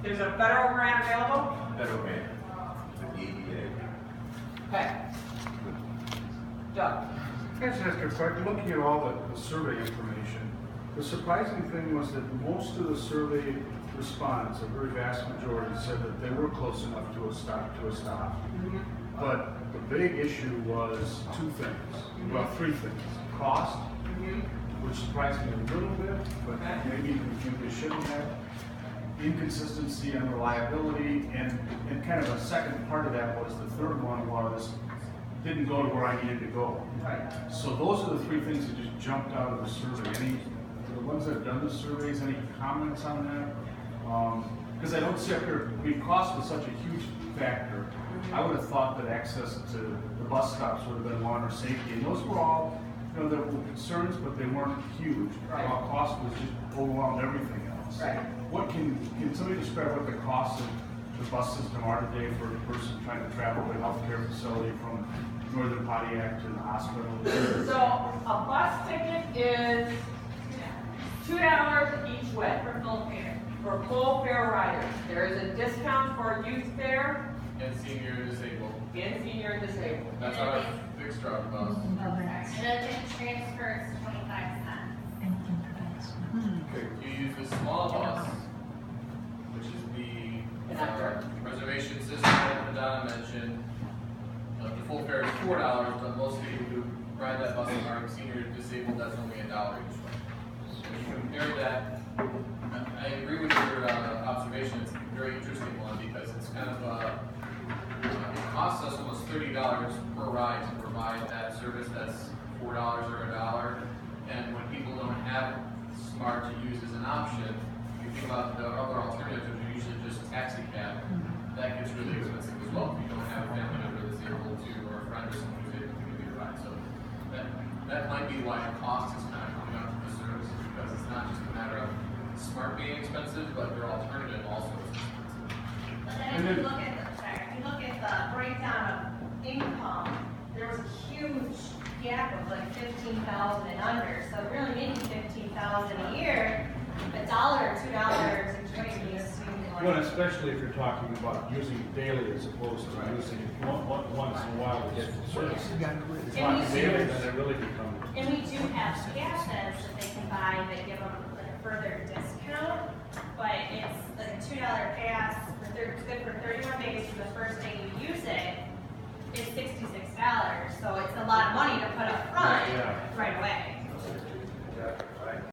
There's a federal grant available? Federal grant, the EDA. Okay. Doug? Can I just ask a question? Looking at all the survey information, the surprising thing was that most of the survey respondents, a very vast majority, said that they were close enough to a stop. But the big issue was two things, well, three things. Cost, which surprised me a little bit, but maybe you shouldn't have. Inconsistency and reliability, and kind of a second part of that was the third one was didn't go to where I needed to go. Right. So those are the three things that just jumped out of the survey. The ones that have done the surveys, any comments on that? Because I don't see up here, I mean, cost was such a huge factor. I would have thought that access to the bus stops would have been one, or safety, and those were all, there were concerns, but they weren't huge. Right. Cost was just overwhelmed everything else. Right. What can somebody describe what the costs of the bus system are today for a person trying to travel to a healthcare facility from northern Pontiac to the hospital? So a bus ticket is $2 each way For full fare. for full fare riders. There is a discount for youth fare And senior disabled. and senior and disabled. That's on a fixed route bus. And then it transfers 25 cents. Okay. You use the small bus, which is the Connector. reservation system that Donna mentioned. The full fare is $4, but most people who ride that bus are senior disabled, that's only $1 each way. So when you compare that, I agree with your observation, it's a very interesting one because it's kind of, it costs us almost $30 per ride to provide that service that's $4 or $1. And when people don't have Smart to use as an option, if you think about the other alternatives, which are usually just taxi cab, that gets really expensive as well if you don't have a family member that's able to, or a friend or someone who's able to give you a ride. So that might be why the cost is kind of coming up to the service, because it's not just a matter of Smart being expensive, but their alternative also is expensive. But then if you look at the breakdown of income, there was a huge gap of like 15,000 and under. So really making 15,000 a year, $1 or $2 each way seems Well, like. especially if you're talking about using it daily as opposed to using it once in a while to get the service. If you're talking daily, then it really becomes. And we do have passes that they can buy that give them like a further discount, but it's like a $2 pass it's good for 31 days from the first day you use it. It's $66, so it's a lot of money to put up front Yeah. right away.